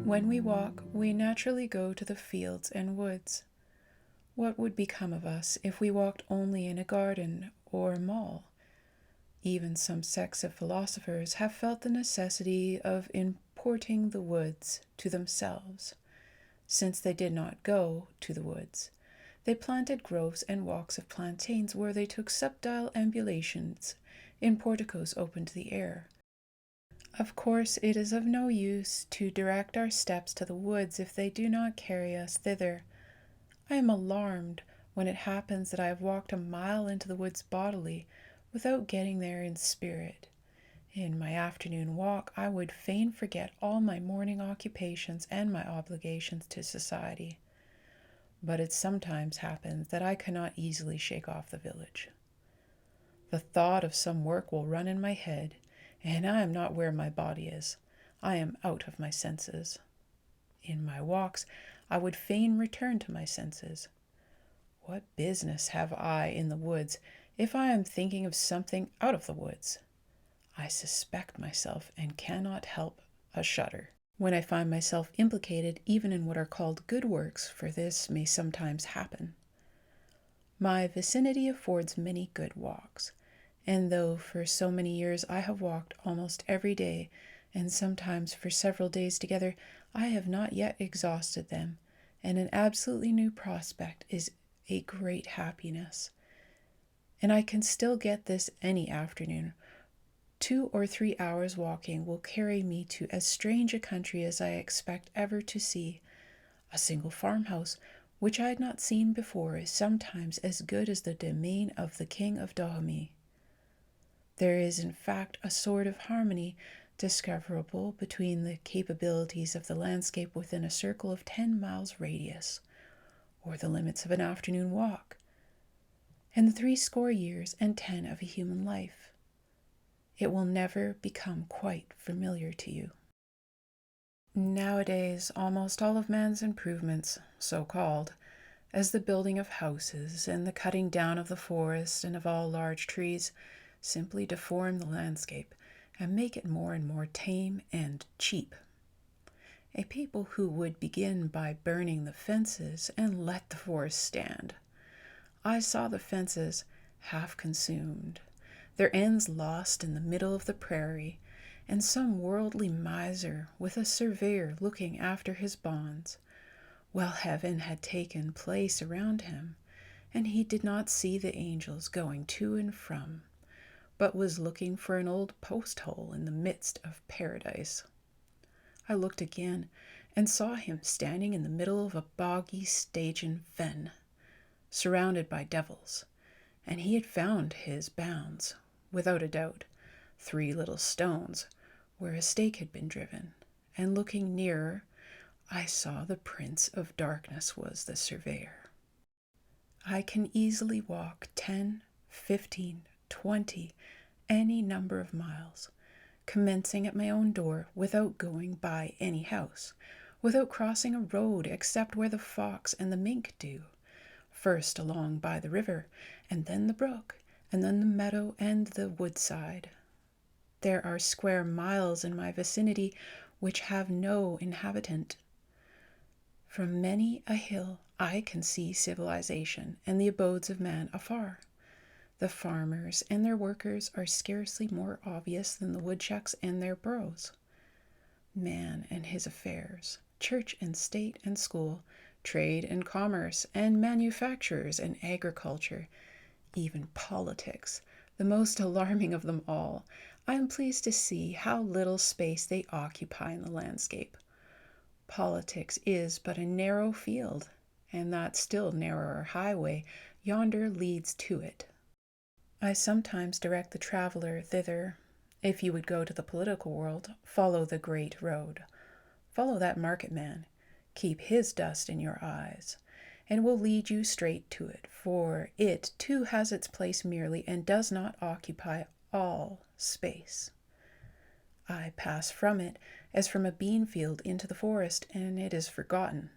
When we walk, we naturally go to the fields and woods. What would become of us if we walked only in a garden or a mall? Even some sects of philosophers have felt the necessity of importing the woods to themselves. Since they did not go to the woods, they planted groves and walks of plantains where they took subtle ambulations in porticos open to the air. Of course, it is of no use to direct our steps to the woods if they do not carry us thither. I am alarmed when it happens that I have walked a mile into the woods bodily without getting there in spirit. In my afternoon walk, I would fain forget all my morning occupations and my obligations to society. But it sometimes happens that I cannot easily shake off the village. The thought of some work will run in my head, and I am not where my body is. I am out of my senses. In my walks, I would fain return to my senses. What business have I in the woods if I am thinking of something out of the woods? I suspect myself and cannot help a shudder when I find myself implicated even in what are called good works, for this may sometimes happen. My vicinity affords many good walks, and though for so many years I have walked almost every day, and sometimes for several days together, I have not yet exhausted them, and an absolutely new prospect is a great happiness. And I can still get this any afternoon. 2 or 3 hours walking will carry me to as strange a country as I expect ever to see. A single farmhouse, which I had not seen before, is sometimes as good as the domain of the King of Dahomey. There is, in fact, a sort of harmony discoverable between the capabilities of the landscape within a circle of 10 miles radius, or the limits of an afternoon walk, and the 60 years and 10 of a human life. It will never become quite familiar to you. Nowadays, almost all of man's improvements, so-called, as the building of houses and the cutting down of the forest and of all large trees, simply deform the landscape and make it more and more tame and cheap. A people who would begin by burning the fences and let the forest stand. I saw the fences half consumed, their ends lost in the middle of the prairie, and some worldly miser with a surveyor looking after his bonds. Well, heaven had taken place around him, and he did not see the angels going to and from, but was looking for an old post-hole in the midst of paradise. I looked again, and saw him standing in the middle of a boggy Stygian fen, surrounded by devils, and he had found his bounds, without a doubt, 3 little stones, where a stake had been driven, and looking nearer, I saw the Prince of Darkness was the surveyor. I can easily walk 10, 15, 20, any number of miles, commencing at my own door without going by any house, without crossing a road except where the fox and the mink do, first along by the river, and then the brook, and then the meadow and the woodside. There are square miles in my vicinity which have no inhabitant. From many a hill I can see civilization and the abodes of man afar. The farmers and their workers are scarcely more obvious than the woodchucks and their burrows. Man and his affairs, church and state and school, trade and commerce, and manufactures and agriculture, even politics, the most alarming of them all, I am pleased to see how little space they occupy in the landscape. Politics is but a narrow field, and that still narrower highway yonder leads to it. I sometimes direct the traveler thither. If you would go to the political world, follow the great road. Follow that market man. Keep his dust in your eyes, and will lead you straight to it, for it too has its place merely and does not occupy all space. I pass from it as from a bean field into the forest, and it is forgotten.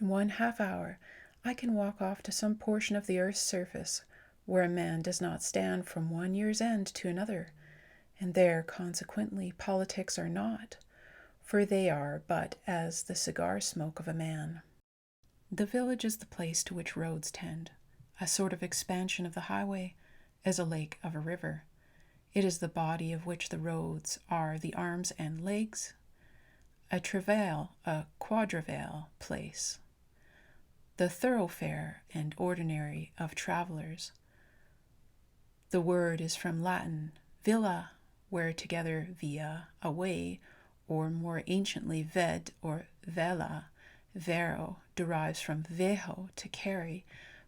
In 1/2 hour I can walk off to some portion of the earth's surface where a man does not stand from one year's end to another, and there consequently politics are not, for they are but as the cigar smoke of a man. The village is the place to which roads tend, a sort of expansion of the highway, as a lake of a river. It is the body of which the roads are the arms and legs, a travail, a quadrivale place, the thoroughfare and ordinary of travelers. The word is from Latin villa, where together via, a way, or more anciently ved or vela, vero, derives from veho, to carry,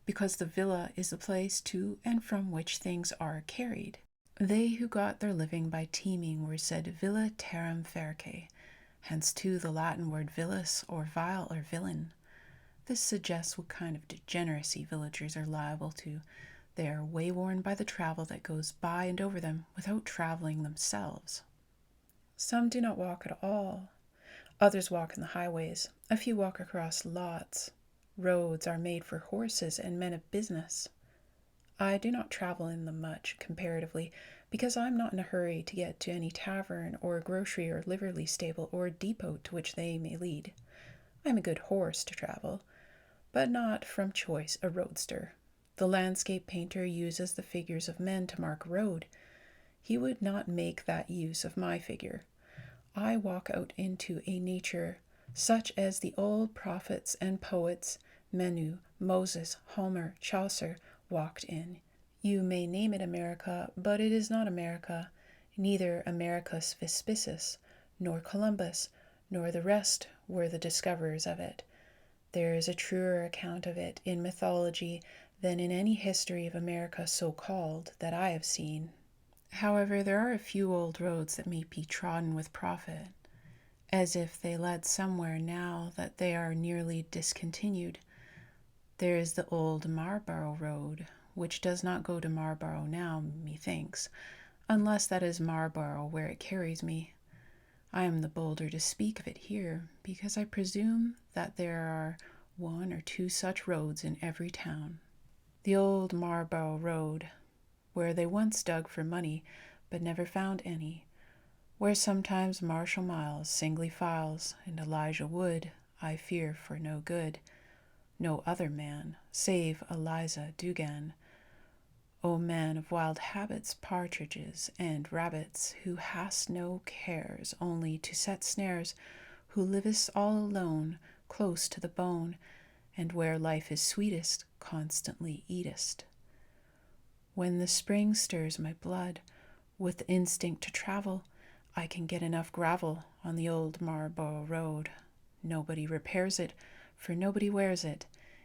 because the villa is the place to and from which things are carried. They who got their living by teaming were said villa terram ferce, hence too the Latin word villus, or vile or villain. This suggests what kind of degeneracy villagers are liable to. They are wayworn by the travel that goes by and over them without traveling themselves. Some do not walk at all. Others walk in the highways. A few walk across lots. Roads are made for horses and men of business. I do not travel in them much, comparatively, because I am not in a hurry to get to any tavern or grocery or livery stable or depot to which they may lead. I am a good horse to travel, but not from choice a roadster. The landscape painter uses the figures of men to mark a road. He would not make that use of my figure. I walk out into a nature such as the old prophets and poets, Menu, Moses, Homer, Chaucer, walked in. You may name it America, but it is not America, neither Americus Vespucius, nor Columbus, nor the rest were the discoverers of it. There is a truer account of it in mythology than in any history of America so called that I have seen. However, there are a few old roads that may be trodden with profit, as if they led somewhere now that they are nearly discontinued. There is the old Marlborough Road, which does not go to Marlborough now, methinks, unless that is Marlborough where it carries me. I am the bolder to speak of it here, because I presume that there are one or two such roads in every town. The old Marlborough Road, where they once dug for money, but never found any, where sometimes Marshal Miles singly files, and Elijah Wood, I fear for no good, no other man, save Eliza Dugan, O man of wild habits, partridges, and rabbits, who hast no cares only to set snares, who livest all alone, close to the bone, and where life is sweetest, constantly eatest. When the spring stirs my blood with instinct to travel, I can get enough gravel on the old Marlborough Road. Nobody repairs it, for nobody wears it.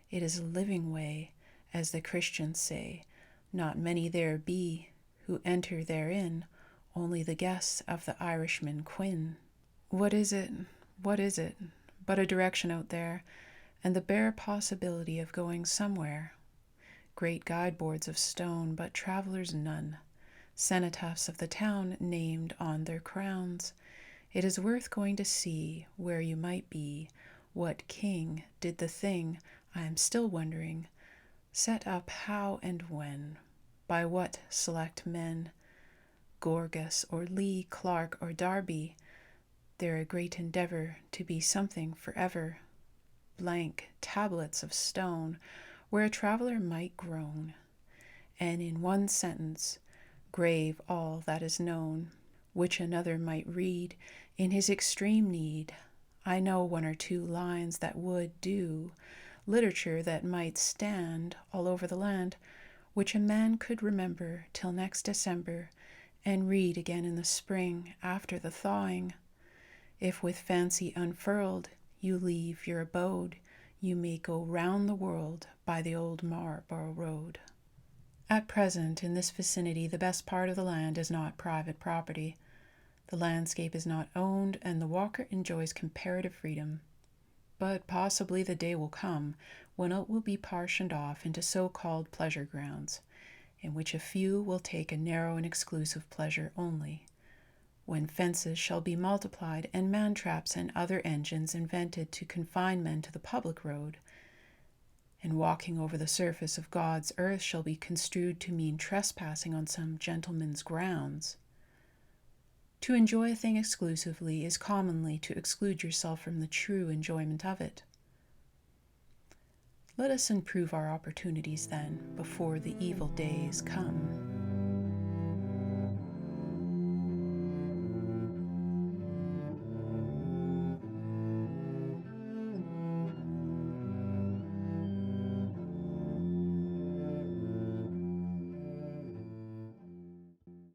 It is a living way, as the Christians say. Not many there be who enter therein, only the guests of the Irishman Quin. What is it? What is it? But a direction out there, and the bare possibility of going somewhere. Great guide-boards of stone, but travelers none. Cenotaphs of the town named on their crowns. It is worth going to see where you might be. What king did the thing, I am still wondering, set up how and when? By what select men? Gorgas or Lee, Clark or Darby? They're a great endeavor to be something forever. Blank tablets of stone, where a traveler might groan, and in one sentence grave all that is known, which another might read in his extreme need. I know one or two lines that would do, literature that might stand all over the land, which a man could remember till next December, and read again in the spring after the thawing. If with fancy unfurled you leave your abode, you may go round the world by the old Marlborough Road. At present, in this vicinity, the best part of the land is not private property. The landscape is not owned, and the walker enjoys comparative freedom. But possibly the day will come when it will be partitioned off into so-called pleasure grounds, in which a few will take a narrow and exclusive pleasure only, when fences shall be multiplied and man-traps and other engines invented to confine men to the public road, and walking over the surface of God's earth shall be construed to mean trespassing on some gentleman's grounds. To enjoy a thing exclusively is commonly to exclude yourself from the true enjoyment of it. Let us improve our opportunities then, before the evil days come.